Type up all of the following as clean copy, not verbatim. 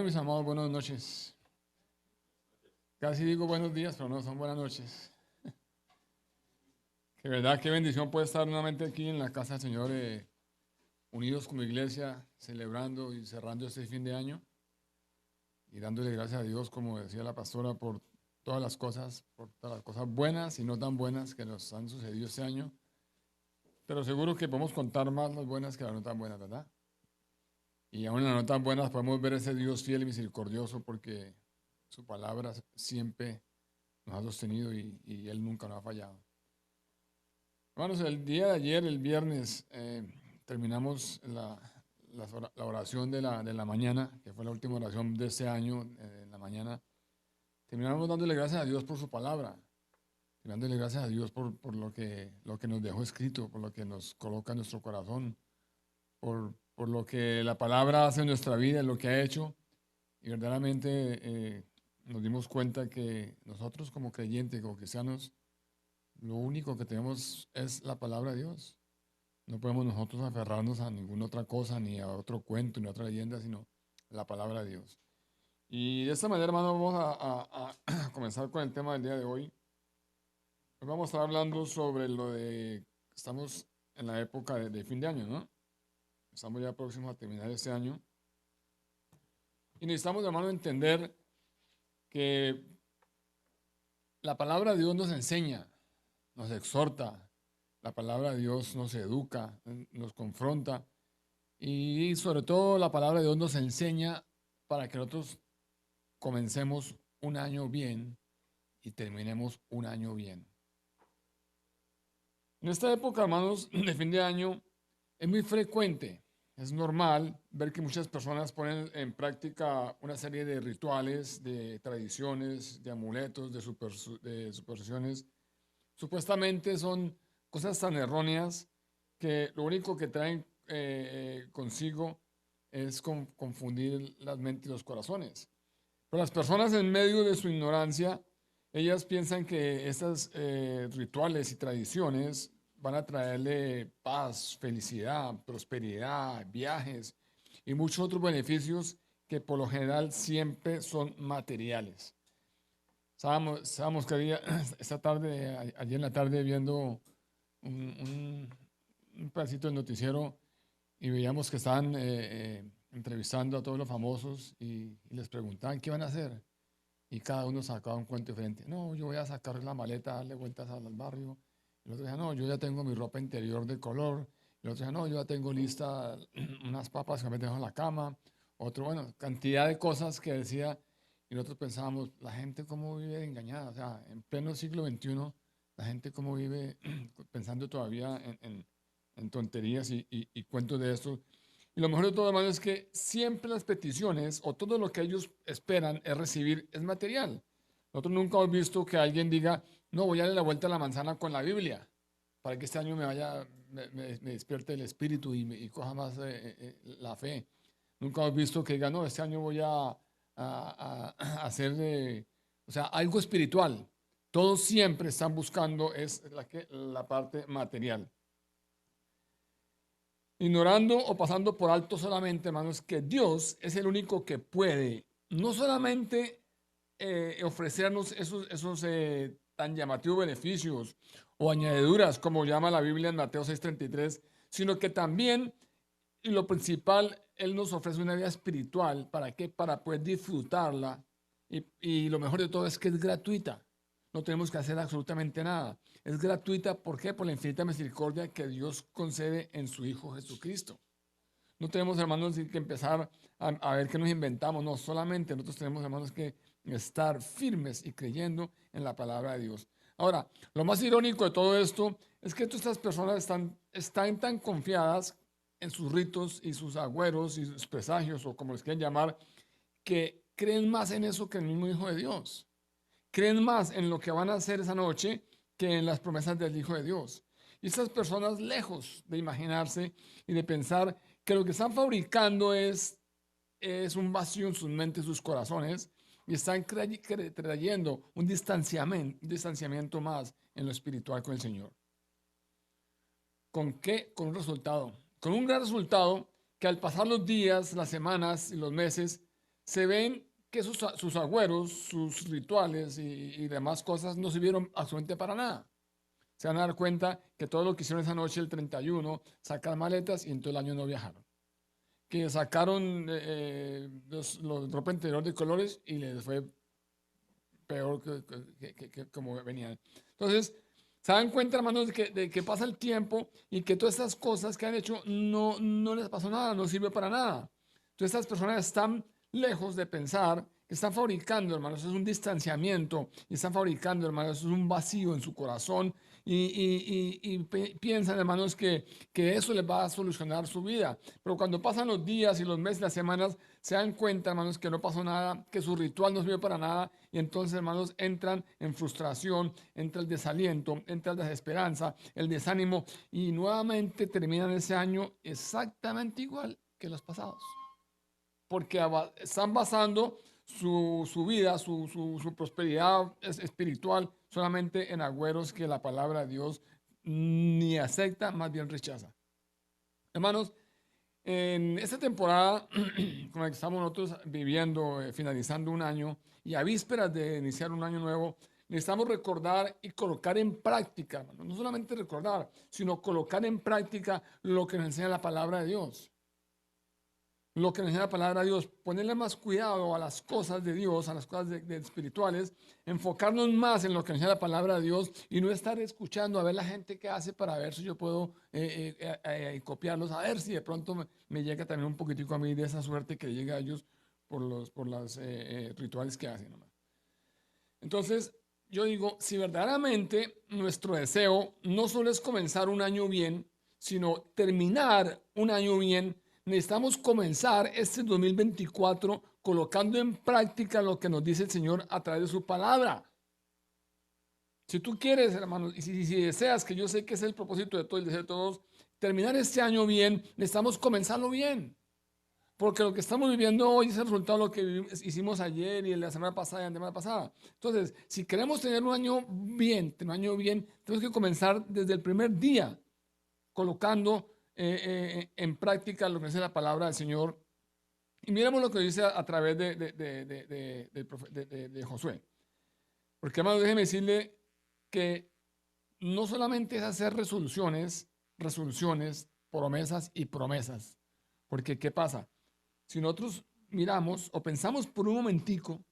mis amados, buenas noches. Casi digo buenos días, pero no, son buenas noches. Que verdad, qué bendición puede estar nuevamente aquí en la casa del Señor, unidos como iglesia, celebrando y cerrando este fin de año y dándole gracias a Dios, como decía la pastora, por por todas las cosas buenas y no tan buenas que nos han sucedido este año. Pero seguro que podemos contar más las buenas que las no tan buenas, ¿verdad? Y aún en las no tan buenas podemos ver ese Dios fiel y misericordioso porque su palabra siempre nos ha sostenido y Él nunca nos ha fallado. Hermanos, el día de ayer, el viernes, terminamos la oración de la mañana, que fue la última oración de este año, en la mañana. Terminamos dándole gracias a Dios por su palabra, dándole gracias a Dios por lo que nos dejó escrito, por lo que nos coloca en nuestro corazón, por lo que la palabra hace en nuestra vida, en lo que ha hecho. Y verdaderamente nos dimos cuenta que nosotros como creyentes, como cristianos, lo único que tenemos es la palabra de Dios. No podemos nosotros aferrarnos a ninguna otra cosa, ni a otro cuento, ni a otra leyenda, sino la palabra de Dios. Y de esta manera, hermano, vamos a comenzar con el tema del día de hoy. Hoy vamos a estar hablando sobre lo de, estamos en la época de fin de año, ¿no? Estamos ya próximos a terminar este año. Y necesitamos, hermano, entender que la palabra de Dios nos enseña, nos exhorta, la palabra de Dios nos educa, nos confronta y sobre todo la palabra de Dios nos enseña para que nosotros comencemos un año bien y terminemos un año bien. En esta época, hermanos, de fin de año, es muy frecuente, es normal ver que muchas personas ponen en práctica una serie de rituales, de tradiciones, de amuletos, de supersticiones. Supuestamente son cosas tan erróneas que lo único que traen consigo es confundir las mentes y los corazones. Pero las personas en medio de su ignorancia, ellas piensan que estas rituales y tradiciones van a traerle paz, felicidad, prosperidad, viajes y muchos otros beneficios que por lo general siempre son materiales. Estábamos que había esta tarde, ayer en la tarde, viendo un, un pedacito del noticiero y veíamos que estaban entrevistando a todos los famosos y les preguntaban qué van a hacer. Y cada uno sacaba un cuento diferente. No, yo voy a sacar la maleta, darle vueltas al barrio. El otro decía, no, yo ya tengo mi ropa interior de color. El otro decía, no, yo ya tengo lista unas papas que me dejo en la cama. Otro, bueno, cantidad de cosas que decía. Y nosotros pensábamos, la gente cómo vive engañada. O sea, en pleno siglo XXI, la gente cómo vive pensando todavía en tonterías y cuentos de estos. Y lo mejor de todo, hermano, es que siempre las peticiones o todo lo que ellos esperan es recibir es material. Nosotros nunca hemos visto que alguien diga, no, voy a darle la vuelta a la manzana con la Biblia para que este año me despierte el espíritu y coja más la fe. Nunca hemos visto que diga, no, este año voy a hacer, o sea, algo espiritual. Todos siempre están buscando es la parte material. Ignorando o pasando por alto solamente, hermanos, que Dios es el único que puede no solamente ofrecernos esos tan llamativos beneficios o añadiduras, como llama la Biblia en Mateo 6:33, sino que también, y lo principal, Él nos ofrece una vida espiritual. ¿Para qué? Para poder disfrutarla. Y lo mejor de todo es que es gratuita. No tenemos que hacer absolutamente nada. Es gratuita, ¿por qué? Por la infinita misericordia que Dios concede en su Hijo Jesucristo. No tenemos, hermanos, que empezar a ver qué nos inventamos. No, solamente nosotros tenemos, hermanos, que estar firmes y creyendo en la palabra de Dios. Ahora, lo más irónico de todo esto es que todas estas personas están tan confiadas en sus ritos y sus agüeros y sus presagios, o como les quieren llamar, que creen más en eso que en el mismo Hijo de Dios. Creen más en lo que van a hacer esa noche que en las promesas del Hijo de Dios. Y estas personas, lejos de imaginarse y de pensar que lo que están fabricando es un vacío en sus mentes, sus corazones, y están trayendo un distanciamiento más en lo espiritual con el Señor. ¿Con qué? Con un resultado. Con un gran resultado que al pasar los días, las semanas y los meses, se ven que sus agüeros, sus rituales y demás cosas no sirvieron absolutamente para nada. Se van a dar cuenta que todo lo que hicieron esa noche, el 31, sacar maletas y en todo el año no viajaron. Que sacaron los ropa interior de colores y les fue peor que como venían. Entonces, se dan cuenta, hermanos, de que pasa el tiempo y que todas estas cosas que han hecho no les pasó nada, no sirve para nada. Entonces, estas personas están lejos de pensar que están fabricando, hermanos, es un distanciamiento y están fabricando, hermanos, es un vacío en su corazón y piensan, hermanos, que eso les va a solucionar su vida. Pero cuando pasan los días y los meses, las semanas, se dan cuenta, hermanos, que no pasó nada, que su ritual no sirve para nada y entonces, hermanos, entran en frustración, entra el desaliento, entra la desesperanza, el desánimo y nuevamente terminan ese año exactamente igual que los pasados. Porque están basando su vida, su prosperidad espiritual solamente en agüeros que la palabra de Dios ni acepta, más bien rechaza. Hermanos, en esta temporada con la que estamos nosotros viviendo, finalizando un año y a vísperas de iniciar un año nuevo, necesitamos recordar y colocar en práctica, hermanos, no solamente recordar, sino colocar en práctica lo que nos enseña la palabra de Dios. Lo que nos enseña la palabra de Dios, ponerle más cuidado a las cosas de Dios, a las cosas de espirituales, enfocarnos más en lo que nos enseña la palabra de Dios y no estar escuchando a ver la gente que hace para ver si yo puedo copiarlos, a ver si de pronto me llega también un poquitico a mí de esa suerte que llega a ellos por los rituales que hacen. Entonces, yo digo, si verdaderamente nuestro deseo no solo es comenzar un año bien, sino terminar un año bien, necesitamos comenzar este 2024 colocando en práctica lo que nos dice el Señor a través de su palabra. Si tú quieres, hermanos, y si deseas, que yo sé que es el propósito de todo el deseo de todos, terminar este año bien, necesitamos comenzarlo bien. Porque lo que estamos viviendo hoy es el resultado de lo que hicimos ayer y la semana pasada y la semana pasada. Entonces, si queremos tener un año bien, tenemos que comenzar desde el primer día colocando en práctica lo que dice la palabra del Señor. Y miremos lo que dice a través de Josué. Porque, hermano, déjeme decirle que no solamente es hacer resoluciones, promesas y promesas. Porque, ¿qué pasa? Si nosotros miramos o pensamos por un momentico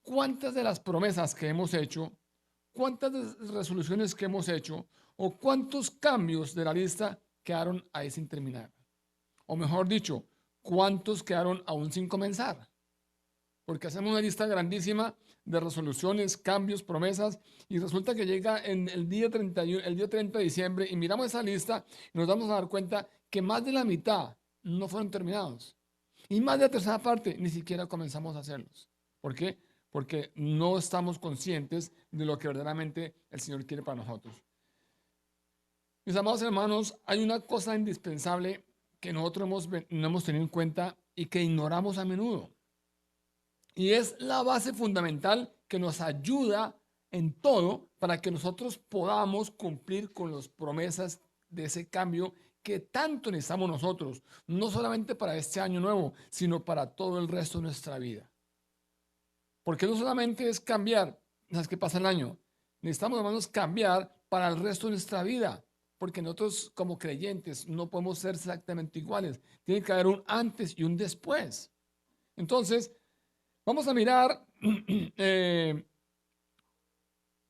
cuántas de las promesas que hemos hecho, cuántas resoluciones que hemos hecho o cuántos cambios de la lista quedaron ahí sin terminar. O mejor dicho, cuántos quedaron aún sin comenzar. Porque hacemos una lista grandísima de resoluciones, cambios, promesas y resulta que llega en el día 31, el día 30 de diciembre y miramos esa lista y nos damos a dar cuenta que más de la mitad no fueron terminados. Y más de la tercera parte, ni siquiera comenzamos a hacerlos. ¿Por qué? Porque no estamos conscientes de lo que verdaderamente el Señor quiere para nosotros. Mis amados hermanos, hay una cosa indispensable que nosotros no hemos tenido en cuenta y que ignoramos a menudo. Y es la base fundamental que nos ayuda en todo para que nosotros podamos cumplir con las promesas de ese cambio que tanto necesitamos nosotros, no solamente para este año nuevo, sino para todo el resto de nuestra vida. Porque no solamente es cambiar, ¿sabes qué pasa el año? Necesitamos, hermanos, cambiar para el resto de nuestra vida, porque nosotros como creyentes no podemos ser exactamente iguales. Tiene que haber un antes y un después. Entonces, vamos a mirar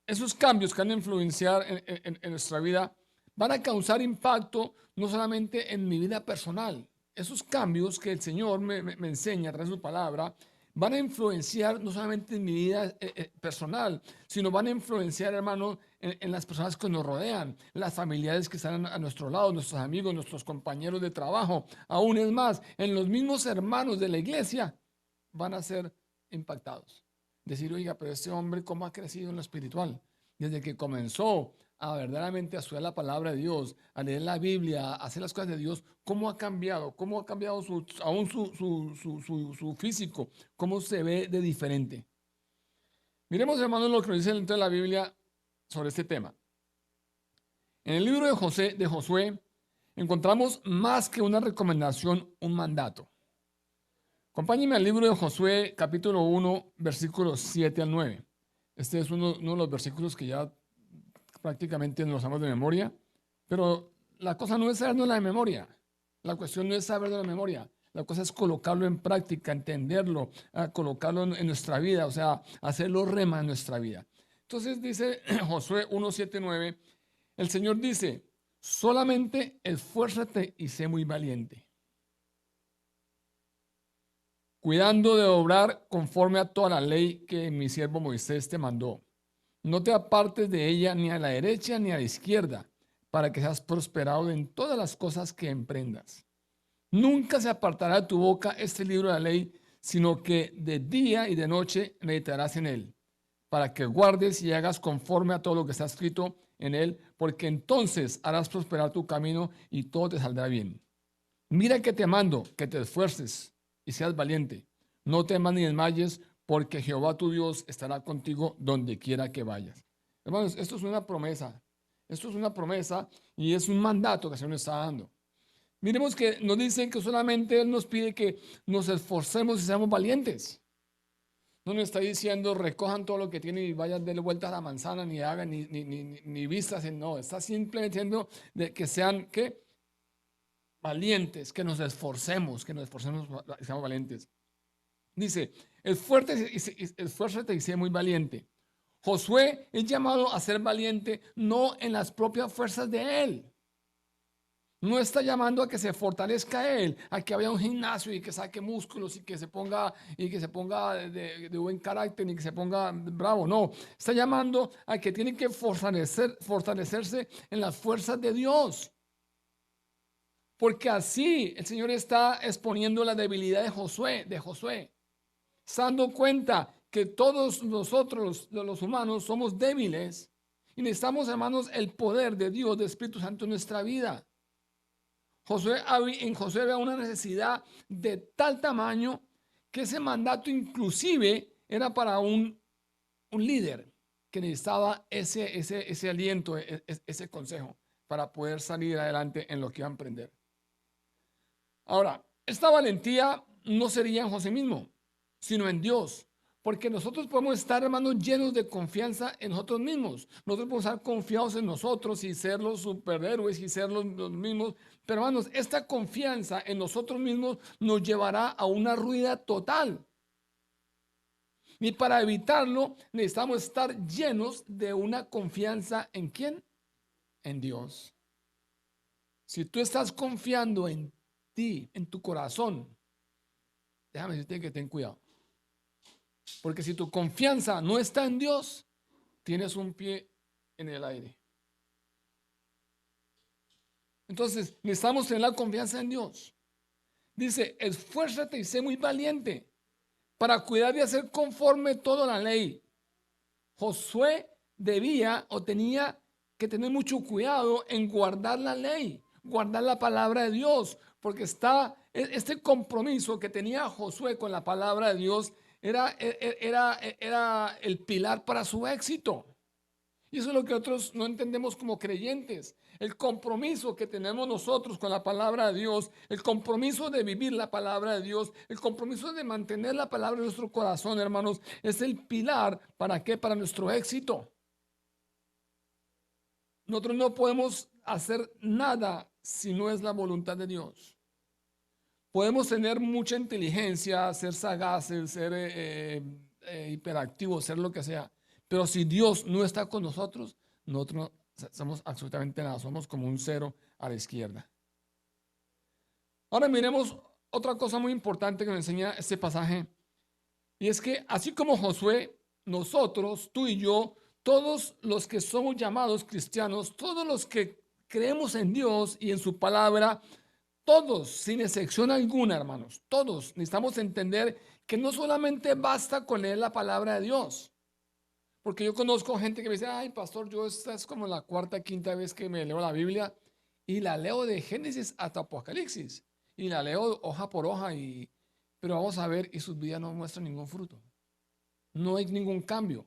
esos cambios que van a influenciar en nuestra vida, van a causar impacto no solamente en mi vida personal. Esos cambios que el Señor me enseña a través de su palabra van a influenciar no solamente en mi vida personal, sino van a influenciar, hermano, en las personas que nos rodean, las familiares que están a nuestro lado, nuestros amigos, nuestros compañeros de trabajo. Aún es más, en los mismos hermanos de la iglesia van a ser impactados. Decir, oiga, pero este hombre, ¿cómo ha crecido en lo espiritual? Desde que comenzó a verdaderamente a estudiar la palabra de Dios, a leer la Biblia, a hacer las cosas de Dios, ¿cómo ha cambiado? ¿Cómo ha cambiado aún su físico? ¿Cómo se ve de diferente? Miremos, hermanos, lo que nos dice dentro de la Biblia sobre este tema. En el libro de Josué encontramos más que una recomendación, un mandato. Acompáñenme al libro de Josué, capítulo 1, versículos 7 al 9. Este es uno de los versículos que ya prácticamente nos sabemos de memoria, pero la cosa no es sabernos la de memoria. La cuestión no es saberlo de memoria. La cosa es colocarlo en práctica, entenderlo, colocarlo en nuestra vida, o sea, hacerlo rema en nuestra vida. Entonces dice Josué 1, 7, 9, el Señor dice, solamente esfuérzate y sé muy valiente, cuidando de obrar conforme a toda la ley que mi siervo Moisés te mandó. No te apartes de ella ni a la derecha ni a la izquierda, para que seas prosperado en todas las cosas que emprendas. Nunca se apartará de tu boca este libro de la ley, sino que de día y de noche meditarás en él, para que guardes y hagas conforme a todo lo que está escrito en él, porque entonces harás prosperar tu camino y todo te saldrá bien. Mira que te mando, que te esfuerces y seas valiente. No temas ni desmayes, porque Jehová tu Dios estará contigo donde quiera que vayas. Hermanos, esto es una promesa. Esto es una promesa y es un mandato que el Señor nos está dando. Miremos que nos dicen que solamente Él nos pide que nos esforcemos y seamos valientes. No nos está diciendo recojan todo lo que tienen y vayan de vuelta a la manzana, ni hagan ni vistas. No, está simplemente diciendo de que sean ¿qué? Valientes, que nos esforcemos y seamos valientes. Dice, esfuérzate y sé muy valiente. Josué es llamado a ser valiente no en las propias fuerzas de él. No está llamando a que se fortalezca él, a que vaya a un gimnasio y que saque músculos y que se ponga de buen carácter y que se ponga bravo. No, está llamando a que tiene que fortalecerse en las fuerzas de Dios. Porque así el Señor está exponiendo la debilidad de Josué, dando cuenta que todos nosotros, los humanos, somos débiles y necesitamos, hermanos, el poder de Dios, del Espíritu Santo en nuestra vida. En Josué había una necesidad de tal tamaño que ese mandato inclusive era para un líder que necesitaba ese aliento, ese consejo para poder salir adelante en lo que iba a emprender. Ahora, esta valentía no sería en José mismo, sino en Dios. Porque nosotros podemos estar, hermanos, llenos de confianza en nosotros mismos. Nosotros podemos estar confiados en nosotros y ser los superhéroes y ser los mismos. Pero, hermanos, esta confianza en nosotros mismos nos llevará a una ruina total. Y para evitarlo, necesitamos estar llenos de una confianza ¿en quién? En Dios. Si tú estás confiando en ti, en tu corazón, déjame decirte que ten cuidado. Porque si tu confianza no está en Dios, tienes un pie en el aire. Entonces, necesitamos tener la confianza en Dios. Dice, esfuérzate y sé muy valiente para cuidar y hacer conforme toda la ley. Josué debía o tenía que tener mucho cuidado en guardar la ley, guardar la palabra de Dios, porque este compromiso que tenía Josué con la palabra de Dios era el pilar para su éxito. Y eso es lo que nosotros no entendemos como creyentes. El compromiso que tenemos nosotros con la palabra de Dios, el compromiso de vivir la palabra de Dios, el compromiso de mantener la palabra en nuestro corazón, hermanos, es el pilar. ¿Para qué? Para nuestro éxito. Nosotros no podemos hacer nada si no es la voluntad de Dios. Podemos tener mucha inteligencia, ser sagaces, ser hiperactivos, ser lo que sea. Pero si Dios no está con nosotros, nosotros no somos absolutamente nada. Somos como un cero a la izquierda. Ahora miremos otra cosa muy importante que nos enseña este pasaje. Y es que así como Josué, nosotros, tú y yo, todos los que somos llamados cristianos, todos los que creemos en Dios y en su palabra, todos, sin excepción alguna, hermanos, todos necesitamos entender que no solamente basta con leer la palabra de Dios. Porque yo conozco gente que me dice, ay, pastor, yo esta es como la cuarta, quinta vez que me leo la Biblia y la leo de Génesis hasta Apocalipsis y la leo hoja por hoja, pero vamos a ver, y sus vidas no muestran ningún fruto. No hay ningún cambio.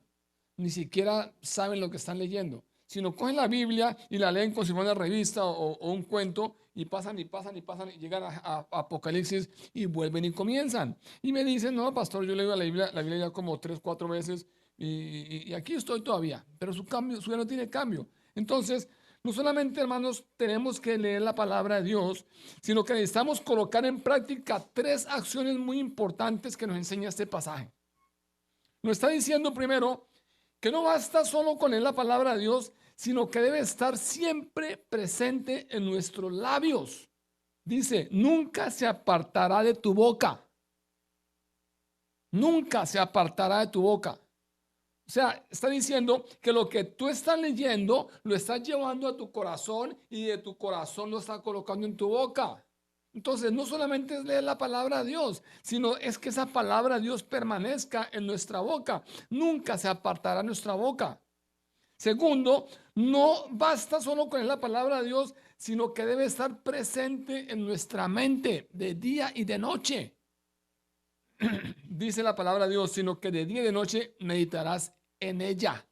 Ni siquiera saben lo que están leyendo. Sino cogen la Biblia y la leen como si fuera una revista o un cuento y pasan y pasan y pasan y llegan a Apocalipsis y vuelven y comienzan. Y me dicen, no, pastor, yo leo la Biblia ya como 3, 4 veces y aquí estoy todavía, pero su vida no tiene cambio. Entonces, no solamente, hermanos, tenemos que leer la palabra de Dios, sino que necesitamos colocar en práctica 3 acciones muy importantes que nos enseña este pasaje. Nos está diciendo primero que no basta solo con leer la palabra de Dios, sino que debe estar siempre presente en nuestros labios. Dice, nunca se apartará de tu boca. Nunca se apartará de tu boca. O sea, está diciendo que lo que tú estás leyendo lo estás llevando a tu corazón y de tu corazón lo estás colocando en tu boca. Entonces, no solamente es leer la palabra de Dios, sino es que esa palabra de Dios permanezca en nuestra boca. Nunca se apartará de nuestra boca. Segundo, no basta solo con la palabra de Dios, sino que debe estar presente en nuestra mente de día y de noche. Dice la palabra de Dios, sino que de día y de noche meditarás en ella.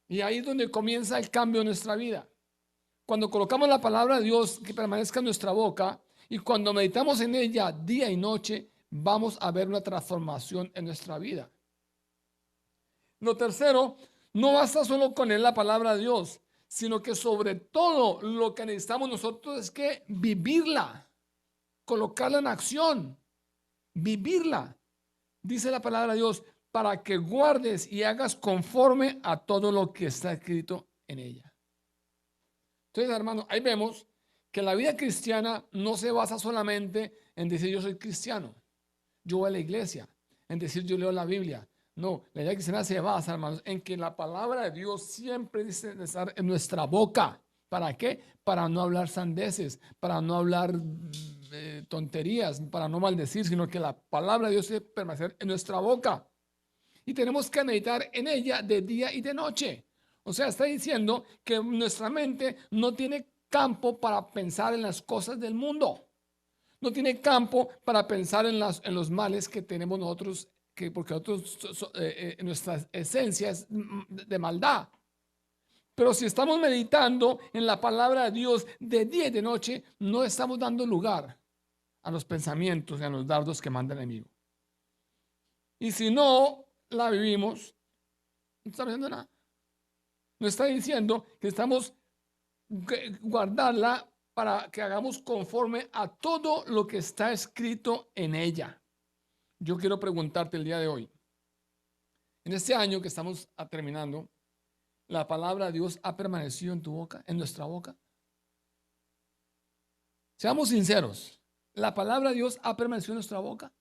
Y ahí es donde comienza el cambio en nuestra vida. Cuando colocamos la palabra de Dios que permanezca en nuestra boca y cuando meditamos en ella día y noche, vamos a ver una transformación en nuestra vida. Lo tercero, no basta solo con leer la palabra de Dios, sino que sobre todo lo que necesitamos nosotros es que vivirla, colocarla en acción, vivirla. Dice la palabra de Dios, para que guardes y hagas conforme a todo lo que está escrito en ella. Entonces, hermanos, ahí vemos que la vida cristiana no se basa solamente en decir yo soy cristiano, yo voy a la iglesia, en decir yo leo la Biblia. No, la vida cristiana se basa, hermanos, en que la palabra de Dios siempre dice de estar en nuestra boca. ¿Para qué? Para no hablar sandeces, para no hablar tonterías, para no maldecir, sino que la palabra de Dios debe permanecer en nuestra boca. Y tenemos que meditar en ella de día y de noche. O sea, está diciendo que nuestra mente no tiene campo para pensar en las cosas del mundo. No tiene campo para pensar en los males que tenemos nosotros, porque nosotros, nuestra esencia es de maldad. Pero si estamos meditando en la palabra de Dios de día y de noche, no estamos dando lugar a los pensamientos y a los dardos que manda el enemigo. Y si no la vivimos, no estamos haciendo nada. Nos está diciendo que estamos guardarla para que hagamos conforme a todo lo que está escrito en ella. Yo quiero preguntarte el día de hoy, en este año que estamos terminando, ¿la palabra de Dios ha permanecido en tu boca, en nuestra boca? Seamos sinceros, ¿la palabra de Dios ha permanecido en nuestra boca?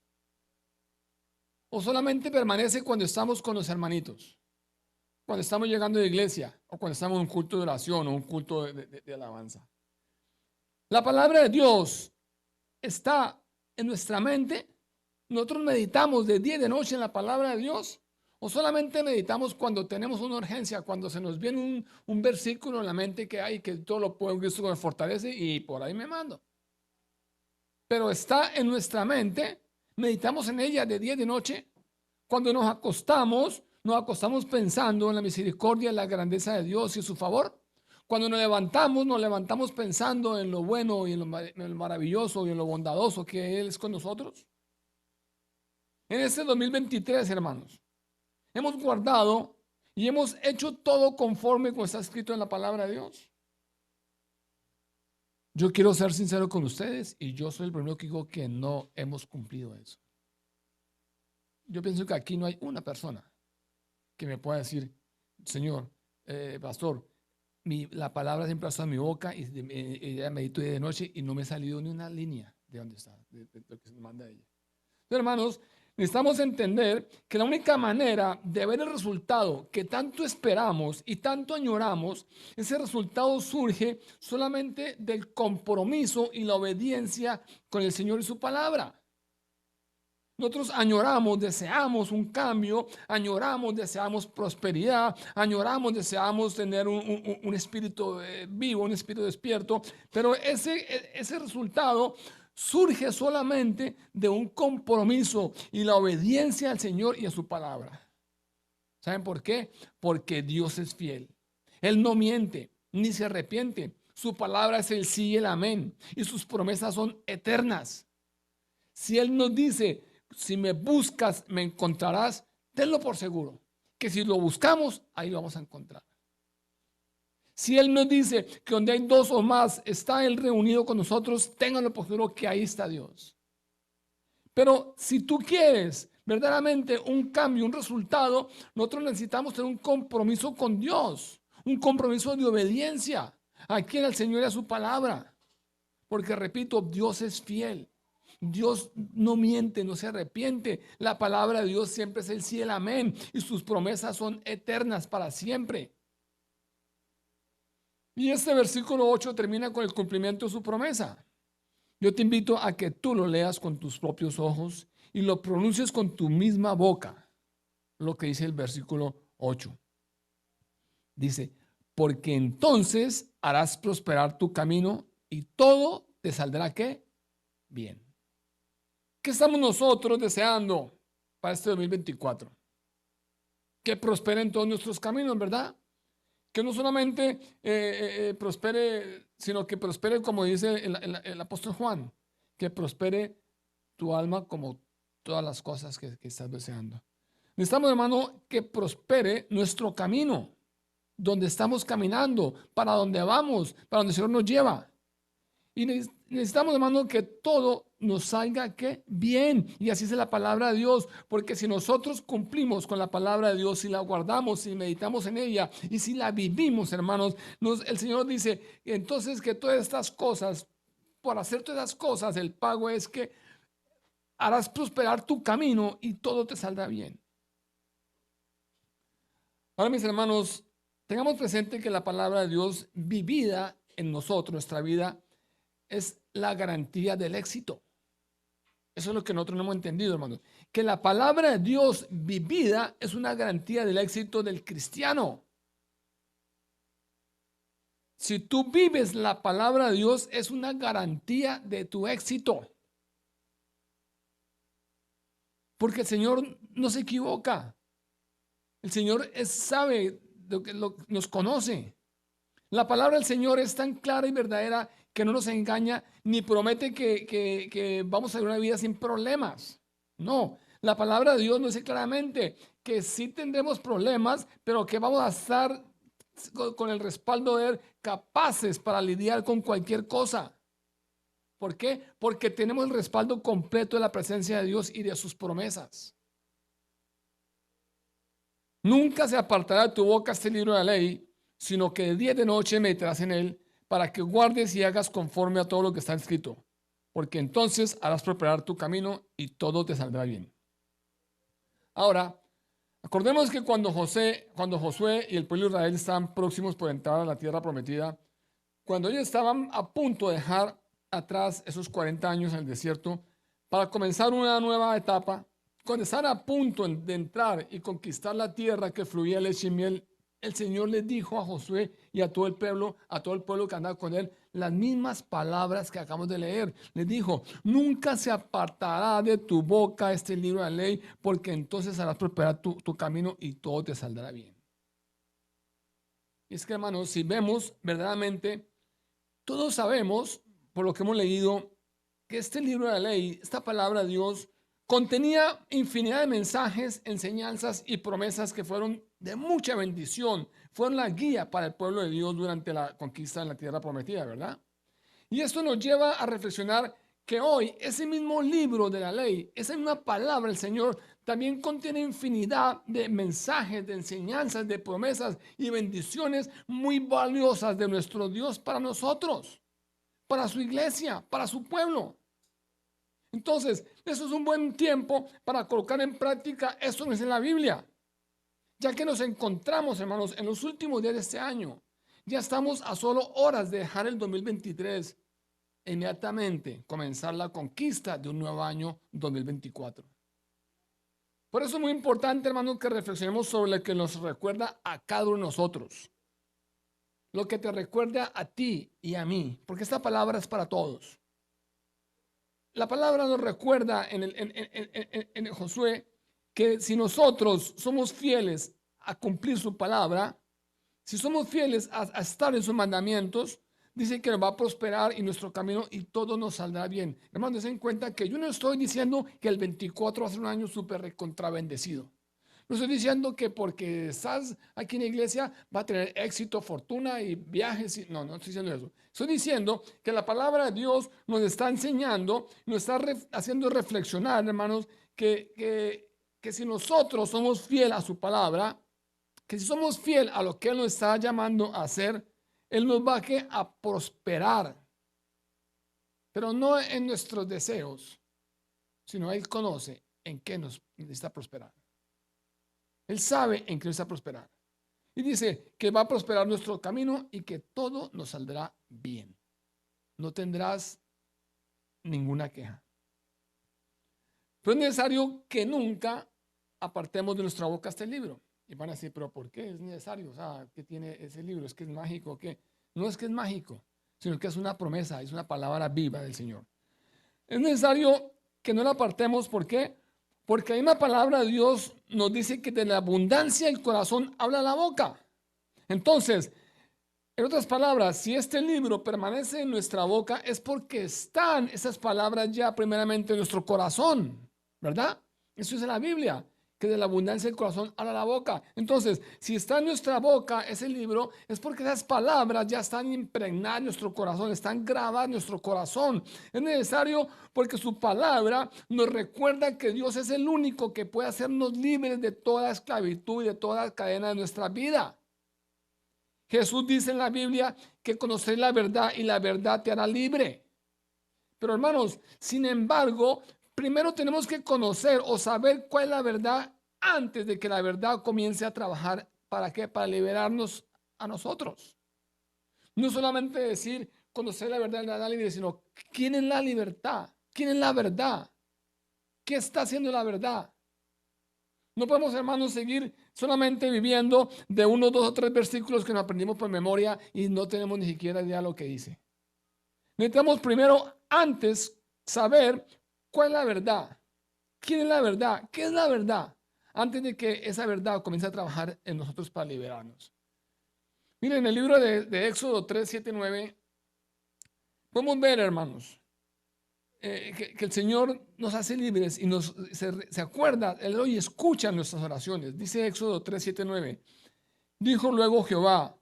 ¿O solamente permanece cuando estamos con los hermanitos? Cuando estamos llegando a la iglesia, o cuando estamos en un culto de oración, o un culto de alabanza. La palabra de Dios está en nuestra mente. Nosotros meditamos de día y de noche en la palabra de Dios, o solamente meditamos cuando tenemos una urgencia, cuando se nos viene un versículo en la mente que hay, que todo lo puedo, Cristo me fortalece y por ahí me mando. Pero está en nuestra mente, meditamos en ella de día y de noche. Cuando nos acostamos pensando en la misericordia, en la grandeza de Dios y su favor. Cuando nos levantamos pensando en lo bueno y en lo maravilloso y en lo bondadoso que Él es con nosotros. En este 2023, hermanos, hemos guardado y hemos hecho todo conforme como está escrito en la palabra de Dios. Yo quiero ser sincero con ustedes y yo soy el primero que digo que no hemos cumplido eso. Yo pienso que aquí no hay una persona que me pueda decir, Señor, pastor, la palabra siempre ha estado en mi boca y ya medito de noche y no me ha salido ni una línea de donde está, de lo que se manda ella. Entonces, hermanos, necesitamos entender que la única manera de ver el resultado que tanto esperamos y tanto añoramos, ese resultado surge solamente del compromiso y la obediencia con el Señor y su palabra. Nosotros añoramos, deseamos un cambio, añoramos, deseamos prosperidad, añoramos, deseamos tener un espíritu vivo, un espíritu despierto, pero ese resultado surge solamente de un compromiso y la obediencia al Señor y a su palabra. ¿Saben por qué? Porque Dios es fiel. Él no miente. ni se arrepiente. Su palabra es el sí y el amén, y sus promesas son eternas. Si Él nos dice, si me buscas, me encontrarás, tenlo por seguro, que si lo buscamos, ahí lo vamos a encontrar. Si Él nos dice que donde hay dos o más, está Él reunido con nosotros, ténganlo por seguro que ahí está Dios. Pero si tú quieres verdaderamente un cambio, un resultado, nosotros necesitamos tener un compromiso con Dios, un compromiso de obediencia a quien al Señor y a su palabra. Porque repito, Dios es fiel. Dios no miente, no se arrepiente. La palabra de Dios siempre es el sí y el amén. Y sus promesas son eternas para siempre. Y este versículo 8 termina con el cumplimiento de su promesa. Yo te invito a que tú lo leas con tus propios ojos y lo pronuncies con tu misma boca. Lo que dice el versículo 8. Dice, porque entonces harás prosperar tu camino y todo te saldrá ¿qué? Bien. ¿Qué estamos nosotros deseando para este 2024? Que prosperen todos nuestros caminos, ¿verdad? Que no solamente prospere, sino que prospere, como dice el apóstol Juan, que prospere tu alma como todas las cosas que estás deseando. Necesitamos, hermano, que prospere nuestro camino, donde estamos caminando, para donde vamos, para donde el Señor nos lleva. Y necesitamos, hermano, que todo nos salga ¿qué? Bien. Y así es la palabra de Dios. Porque si nosotros cumplimos con la palabra de Dios, si la guardamos, si meditamos en ella y si la vivimos, hermanos, el Señor dice, entonces que todas estas cosas, por hacer todas estas cosas, el pago es que harás prosperar tu camino y todo te saldrá bien. Ahora, mis hermanos, tengamos presente que la palabra de Dios vivida en nosotros, nuestra vida, es la garantía del éxito. Eso es lo que nosotros no hemos entendido, hermanos. Que la palabra de Dios vivida es una garantía del éxito del cristiano. Si tú vives la palabra de Dios, es una garantía de tu éxito. Porque el Señor no se equivoca. El Señor sabe, nos conoce. La palabra del Señor es tan clara y verdadera que no nos engaña ni promete que vamos a vivir una vida sin problemas. No, la palabra de Dios nos dice claramente que sí tendremos problemas, pero que vamos a estar con el respaldo de Él capaces para lidiar con cualquier cosa. ¿Por qué? Porque tenemos el respaldo completo de la presencia de Dios y de sus promesas. Nunca se apartará de tu boca este libro de la ley, sino que de día y de noche meditarás en él, para que guardes y hagas conforme a todo lo que está escrito, porque entonces harás prosperar tu camino y todo te saldrá bien. Ahora, acordemos que cuando Josué y el pueblo de Israel estaban próximos por entrar a la tierra prometida, cuando ellos estaban a punto de dejar atrás esos 40 años en el desierto para comenzar una nueva etapa, cuando estaban a punto de entrar y conquistar la tierra que fluía leche y miel, el Señor les dijo a Josué y a todo el pueblo que andaba con él, las mismas palabras que acabamos de leer. Les dijo, nunca se apartará de tu boca este libro de la ley, porque entonces harás prosperar tu camino y todo te saldrá bien. Y es que, hermanos, si vemos verdaderamente, todos sabemos, por lo que hemos leído, que este libro de la ley, esta palabra de Dios, contenía infinidad de mensajes, enseñanzas y promesas que fueron de mucha bendición. Fueron la guía para el pueblo de Dios durante la conquista de la tierra prometida, ¿verdad? Y esto nos lleva a reflexionar que hoy ese mismo libro de la ley, esa misma palabra del Señor, también contiene infinidad de mensajes, de enseñanzas, de promesas y bendiciones muy valiosas de nuestro Dios para nosotros, para su iglesia, para su pueblo. Entonces, eso es un buen tiempo para colocar en práctica esto que es en la Biblia, ya que nos encontramos, hermanos, en los últimos días de este año. Ya estamos a solo horas de dejar el 2023 e inmediatamente comenzar la conquista de un nuevo año 2024. Por eso es muy importante, hermanos, que reflexionemos sobre lo que nos recuerda a cada uno de nosotros. Lo que te recuerda a ti y a mí, porque esta palabra es para todos. La palabra nos recuerda en Josué que si nosotros somos fieles a cumplir su palabra, Si somos fieles a estar en sus mandamientos, dice que nos va a prosperar en nuestro camino y todo nos saldrá bien. Hermanos, den cuenta que yo no estoy diciendo que el 24 va a ser un año súper recontra bendecido. No estoy diciendo que porque estás aquí en la iglesia va a tener éxito, fortuna y viajes. No, no estoy diciendo eso. Estoy diciendo que la palabra de Dios nos está enseñando, nos está haciendo reflexionar, hermanos, que si nosotros somos fieles a su palabra, que si somos fieles a lo que Él nos está llamando a hacer, Él nos va a prosperar, pero no en nuestros deseos, sino Él conoce en qué nos necesita prosperar. Él sabe en qué nos está prosperar. Y dice que va a prosperar nuestro camino y que todo nos saldrá bien. No tendrás ninguna queja. Pero es necesario que nunca apartemos de nuestra boca este libro. Y van a decir, pero ¿por qué es necesario? O sea, ¿qué tiene ese libro? ¿Es que es mágico? ¿Qué? No es que es mágico, sino que es una promesa, es una palabra viva del Señor. Es necesario que no la apartemos. ¿Por qué? Porque hay una palabra de Dios nos dice que de la abundancia del corazón habla la boca. Entonces, en otras palabras, si este libro permanece en nuestra boca es porque están esas palabras ya primeramente en nuestro corazón, ¿verdad? Eso es en la Biblia, que de la abundancia del corazón habla la boca. Entonces, si está en nuestra boca ese libro, es porque esas palabras ya están impregnadas en nuestro corazón, están grabadas en nuestro corazón. Es necesario porque su palabra nos recuerda que Dios es el único que puede hacernos libres de toda esclavitud y de toda cadena de nuestra vida. Jesús dice en la Biblia que conocer la verdad y la verdad te hará libre. Pero hermanos, sin embargo, primero tenemos que conocer o saber cuál es la verdad antes de que la verdad comience a trabajar. ¿Para qué? Para liberarnos a nosotros. No solamente decir conocer la verdad y la libre, sino ¿quién es la libertad? ¿Quién es la verdad? ¿Qué está haciendo la verdad? No podemos, hermanos, seguir solamente viviendo de 1, 2 o 3 versículos que nos aprendimos por memoria y no tenemos ni siquiera idea de lo que dice. Necesitamos primero, antes, saber cuál es la verdad. ¿Quién es la verdad? ¿Qué es la verdad? Antes de que esa verdad comience a trabajar en nosotros para liberarnos. Miren, en el libro de Éxodo 3, 7, 9, podemos ver, hermanos, que el Señor nos hace libres y se acuerda, Él hoy escucha nuestras oraciones. Dice Éxodo 3, 7, 9. Dijo luego Jehová: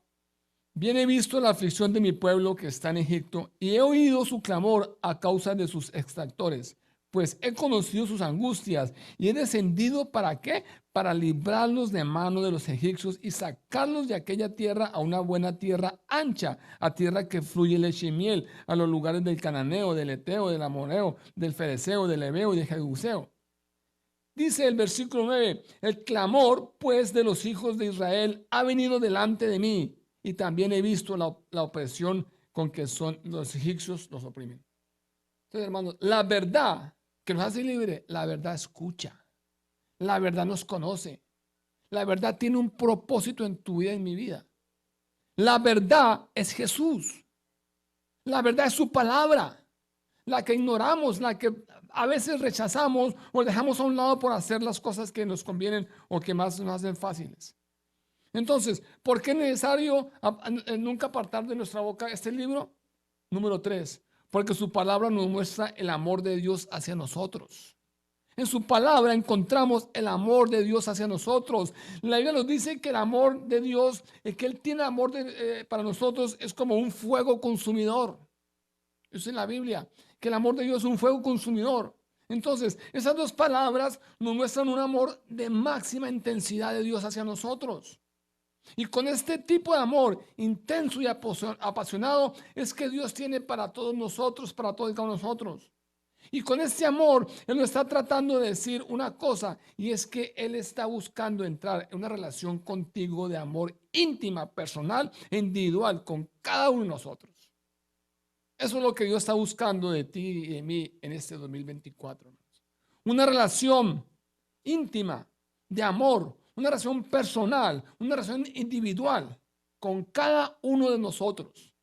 bien he visto la aflicción de mi pueblo que está en Egipto y he oído su clamor a causa de sus extractores, pues he conocido sus angustias y he descendido ¿para qué? Para librarlos de mano de los egipcios y sacarlos de aquella tierra a una buena tierra ancha, a tierra que fluye leche y miel, a los lugares del cananeo, del eteo, del amoreo, del fereceo, del heveo y del jebuseo. Dice el versículo 9, el clamor pues de los hijos de Israel ha venido delante de mí y también he visto la opresión con que son los egipcios los oprimen. Entonces, hermanos, la verdad que nos hace libre, la verdad escucha. La verdad nos conoce. La verdad tiene un propósito en tu vida y en mi vida. La verdad es Jesús. La verdad es su palabra. La que ignoramos, la que a veces rechazamos o dejamos a un lado por hacer las cosas que nos convienen o que más nos hacen fáciles. Entonces, ¿por qué es necesario nunca apartar de nuestra boca este libro? Número 3, porque su palabra nos muestra el amor de Dios hacia nosotros. En su palabra encontramos el amor de Dios hacia nosotros. La Biblia nos dice que el amor de Dios, que Él tiene amor para nosotros, es como un fuego consumidor. Eso es en la Biblia, que el amor de Dios es un fuego consumidor. Entonces, esas dos palabras nos muestran un amor de máxima intensidad de Dios hacia nosotros. Y con este tipo de amor intenso y apasionado es que Dios tiene para todos nosotros, para todos y cada uno de nosotros. Y con este amor, Él nos está tratando de decir una cosa, y es que Él está buscando entrar en una relación contigo de amor íntima, personal e individual con cada uno de nosotros. Eso es lo que Dios está buscando de ti y de mí en este 2024. Una relación íntima de amor, una relación personal, una relación individual con cada uno de nosotros.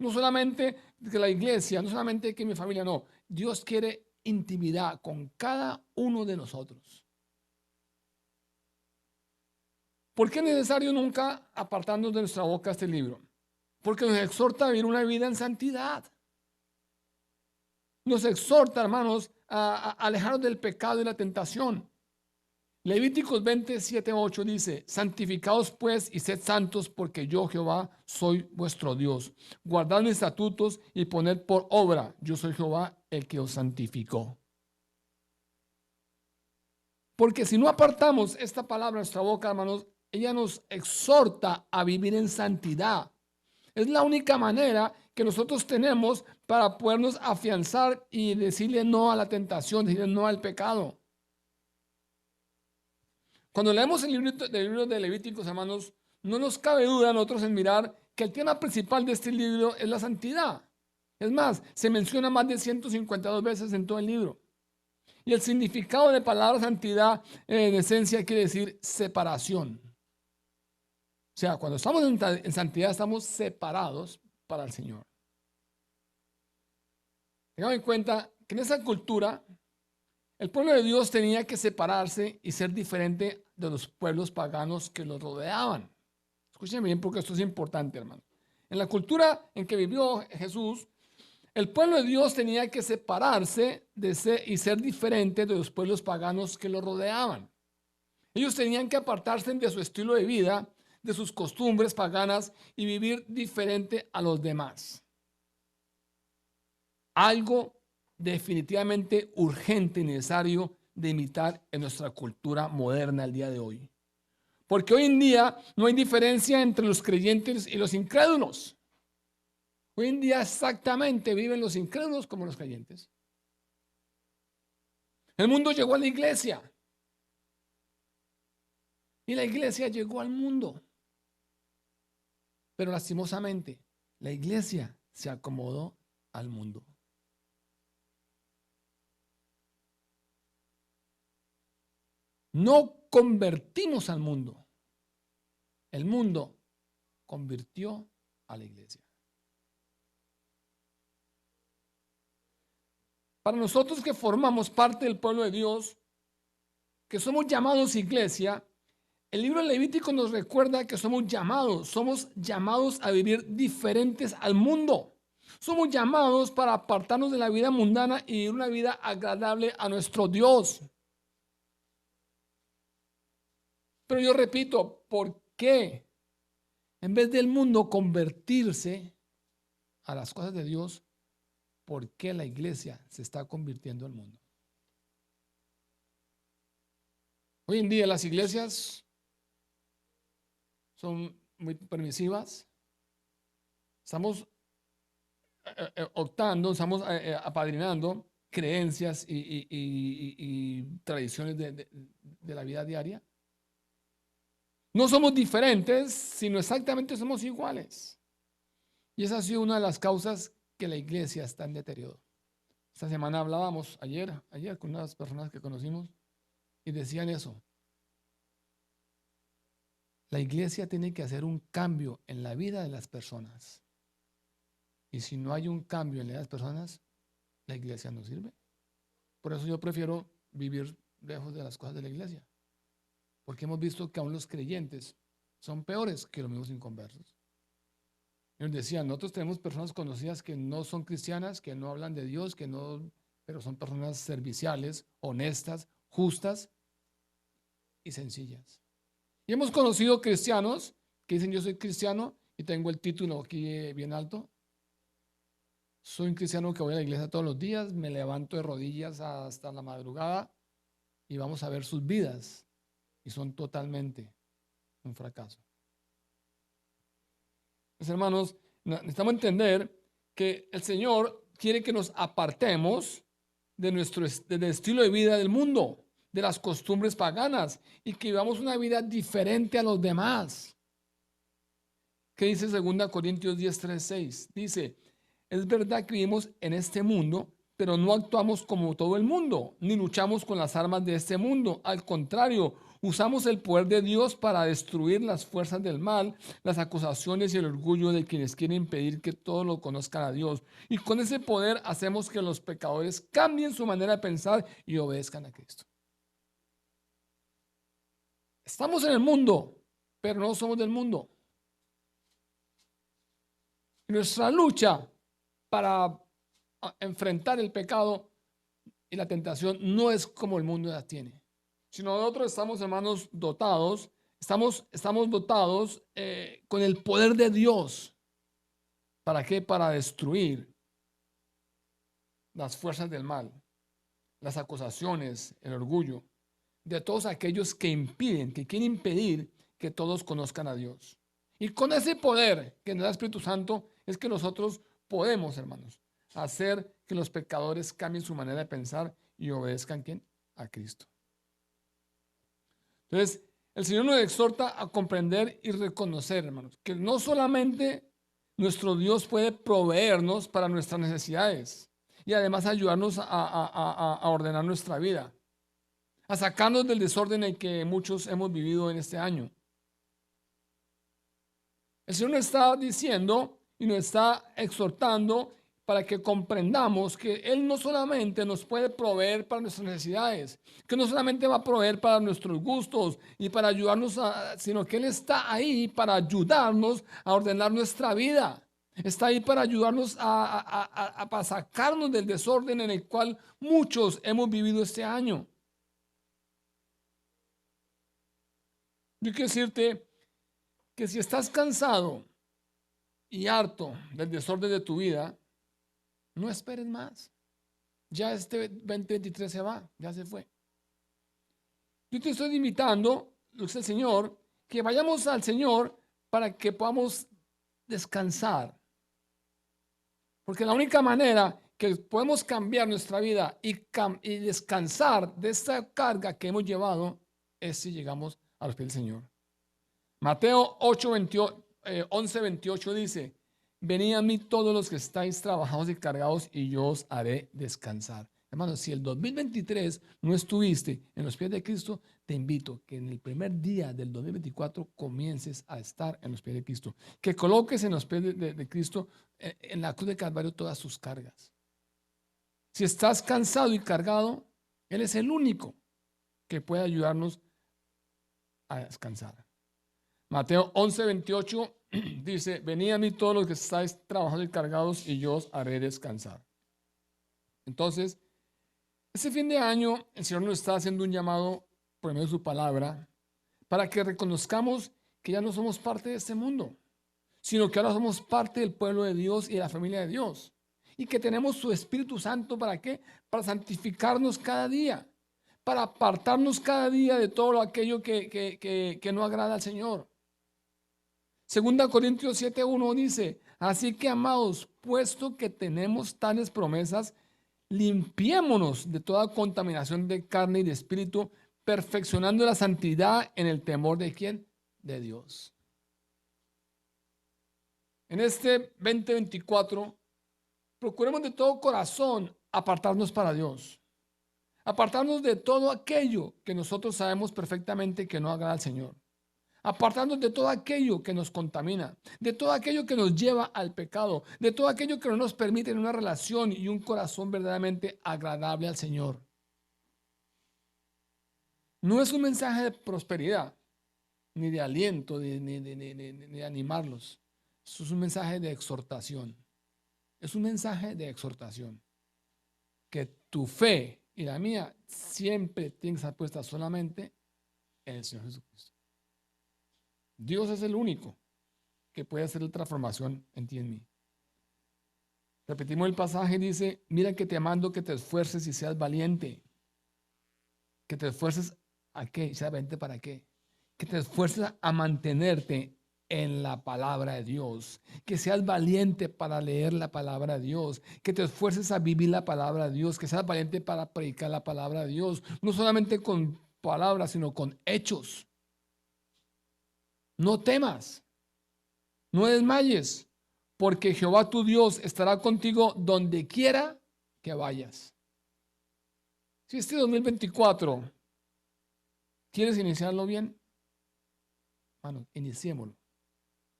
No solamente que la iglesia, no solamente que mi familia, no. Dios quiere intimidad con cada uno de nosotros. ¿Por qué es necesario nunca apartarnos de nuestra boca este libro? Porque nos exhorta a vivir una vida en santidad. Nos exhorta, hermanos, a alejarnos del pecado y la tentación. Levíticos 27:8 dice: santificaos pues y sed santos, porque yo, Jehová, soy vuestro Dios. Guardad mis estatutos y poned por obra: yo soy Jehová, el que os santificó. Porque si no apartamos esta palabra de nuestra boca, hermanos, ella nos exhorta a vivir en santidad. Es la única manera que nosotros tenemos para podernos afianzar y decirle no a la tentación, decirle no al pecado. Cuando leemos el libro de Levíticos, hermanos, no nos cabe duda a nosotros en mirar que el tema principal de este libro es la santidad. Es más, se menciona más de 152 veces en todo el libro. Y el significado de la palabra santidad, en esencia, quiere decir separación. O sea, cuando estamos en santidad, estamos separados para el Señor. Tengamos en cuenta que en esa cultura, el pueblo de Dios tenía que separarse y ser diferente de los pueblos paganos que los rodeaban. Escuchen bien porque esto es importante, hermano. En la cultura en que vivió Jesús, el pueblo de Dios tenía que separarse y ser diferente de los pueblos paganos que lo rodeaban. Ellos tenían que apartarse de su estilo de vida, de sus costumbres paganas y vivir diferente a los demás. Algo definitivamente urgente y necesario de imitar en nuestra cultura moderna el día de hoy. Porque hoy en día no hay diferencia entre los creyentes y los incrédulos. Hoy en día exactamente viven los incrédulos como los creyentes. El mundo llegó a la iglesia y la iglesia llegó al mundo. Pero lastimosamente, la iglesia se acomodó al mundo. No convertimos al mundo. El mundo convirtió a la iglesia. Para nosotros que formamos parte del pueblo de Dios, que somos llamados iglesia, el libro de Levítico nos recuerda que somos llamados a vivir diferentes al mundo. Somos llamados para apartarnos de la vida mundana y vivir una vida agradable a nuestro Dios. Pero yo repito, ¿por qué en vez del mundo convertirse a las cosas de Dios, por qué la iglesia se está convirtiendo al mundo? Hoy en día las iglesias son muy permisivas. Estamos optando, estamos apadrinando creencias y tradiciones de la vida diaria. No somos diferentes, sino exactamente somos iguales. Y esa ha sido una de las causas que la iglesia está en deterioro. Esta semana hablábamos, ayer con unas personas que conocimos y decían eso. La iglesia tiene que hacer un cambio en la vida de las personas. Y si no hay un cambio en la vida de las personas, la iglesia no sirve. Por eso yo prefiero vivir lejos de las cosas de la iglesia. Porque hemos visto que aún los creyentes son peores que los mismos inconversos. Ellos decían, nosotros tenemos personas conocidas que no son cristianas, que no hablan de Dios, pero son personas serviciales, honestas, justas y sencillas. Y hemos conocido cristianos que dicen, yo soy cristiano y tengo el título aquí bien alto. Soy un cristiano que voy a la iglesia todos los días, me levanto de rodillas hasta la madrugada y vamos a ver sus vidas. Y son totalmente un fracaso. Pues, hermanos, necesitamos entender que el Señor quiere que nos apartemos del estilo de vida del mundo, de las costumbres paganas y que vivamos una vida diferente a los demás. ¿Qué dice 2 Corintios 10:3-6? Dice, es verdad que vivimos en este mundo, pero no actuamos como todo el mundo, ni luchamos con las armas de este mundo. Al contrario, usamos el poder de Dios para destruir las fuerzas del mal, las acusaciones y el orgullo de quienes quieren impedir que todos lo conozcan a Dios. Y con ese poder hacemos que los pecadores cambien su manera de pensar y obedezcan a Cristo. Estamos en el mundo, pero no somos del mundo. Nuestra lucha para enfrentar el pecado y la tentación no es como el mundo la tiene, sino nosotros estamos, hermanos, dotados, estamos dotados con el poder de Dios. ¿Para qué? Para destruir las fuerzas del mal, las acusaciones, el orgullo, de todos aquellos que impiden, que quieren impedir que todos conozcan a Dios. Y con ese poder que nos da el Espíritu Santo es que nosotros podemos, hermanos, hacer que los pecadores cambien su manera de pensar y obedezcan ¿quién? A Cristo. Entonces, el Señor nos exhorta a comprender y reconocer, hermanos, que no solamente nuestro Dios puede proveernos para nuestras necesidades y además ayudarnos a ordenar nuestra vida, a sacarnos del desorden en el que muchos hemos vivido en este año. El Señor nos está diciendo y nos está exhortando para que comprendamos que Él no solamente nos puede proveer para nuestras necesidades, que no solamente va a proveer para nuestros gustos y para ayudarnos, sino que Él está ahí para ayudarnos a ordenar nuestra vida. Está ahí para ayudarnos para sacarnos del desorden en el cual muchos hemos vivido este año. Yo quiero decirte que si estás cansado y harto del desorden de tu vida, no esperes más. Ya este 2023 se va, ya se fue. Yo te estoy invitando, lo que el Señor, que vayamos al Señor para que podamos descansar. Porque la única manera que podemos cambiar nuestra vida y descansar de esta carga que hemos llevado es si llegamos a los pies del Señor. Mateo 11:28 dice: venid a mí todos los que estáis trabajados y cargados y yo os haré descansar. Hermanos, si el 2023 no estuviste en los pies de Cristo, te invito que en el primer día del 2024 comiences a estar en los pies de Cristo. Que coloques en los pies de Cristo, en la cruz de Calvario, todas sus cargas. Si estás cansado y cargado, Él es el único que puede ayudarnos a descansar. Mateo 11:28 dice: venid a mí todos los que estáis trabajando y cargados y yo os haré descansar. Entonces, este fin de año el Señor nos está haciendo un llamado por medio de su palabra para que reconozcamos que ya no somos parte de este mundo, sino que ahora somos parte del pueblo de Dios y de la familia de Dios, y que tenemos su Espíritu Santo. ¿Para qué? Para santificarnos cada día, para apartarnos cada día de todo aquello que no agrada al Señor. 2 Corintios 7:1 dice: así que, amados, puesto que tenemos tales promesas, limpiémonos de toda contaminación de carne y de espíritu, perfeccionando la santidad en el temor de ¿quién? De Dios. En este 2024, procuremos de todo corazón apartarnos para Dios. Apartarnos de todo aquello que nosotros sabemos perfectamente que no agrada al Señor. Apartarnos de todo aquello que nos contamina, de todo aquello que nos lleva al pecado, de todo aquello que no nos permite una relación y un corazón verdaderamente agradable al Señor. No es un mensaje de prosperidad, ni de aliento, ni de animarlos. Eso es un mensaje de exhortación. Es un mensaje de exhortación. Que tu fe y la mía siempre tienen que estar puestas solamente en el Señor Jesucristo. Dios es el único que puede hacer la transformación en ti y en mí. Repetimos el pasaje, dice: mira que te mando que te esfuerces y seas valiente. Que te esfuerces ¿a qué? ¿Seas valiente para qué? Que te esfuerces a mantenerte en la palabra de Dios. Que seas valiente para leer la palabra de Dios. Que te esfuerces a vivir la palabra de Dios. Que seas valiente para predicar la palabra de Dios. No solamente con palabras, sino con hechos. No temas, no desmayes, porque Jehová tu Dios estará contigo donde quiera que vayas. Si este 2024 quieres iniciarlo bien, bueno, iniciémoslo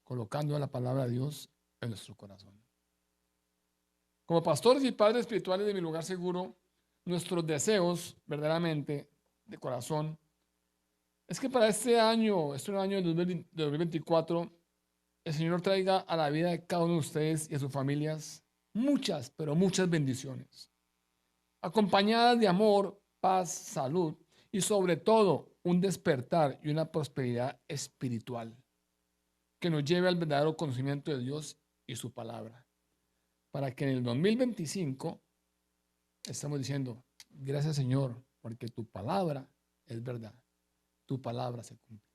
colocando la palabra de Dios en nuestro corazón. Como pastores y padres espirituales de Mi Lugar Seguro, nuestros deseos verdaderamente de corazón es que para este año, año de 2024, el Señor traiga a la vida de cada uno de ustedes y a sus familias muchas, pero muchas bendiciones, acompañadas de amor, paz, salud y sobre todo un despertar y una prosperidad espiritual que nos lleve al verdadero conocimiento de Dios y su palabra, para que en el 2025 estemos diciendo, gracias Señor, porque tu palabra es verdad, tu palabra se cumple.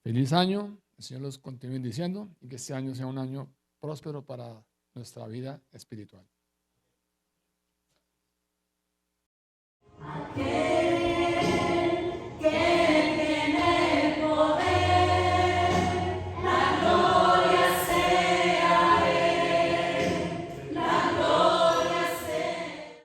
Feliz año, el Señor los continúe diciendo y que este año sea un año próspero para nuestra vida espiritual.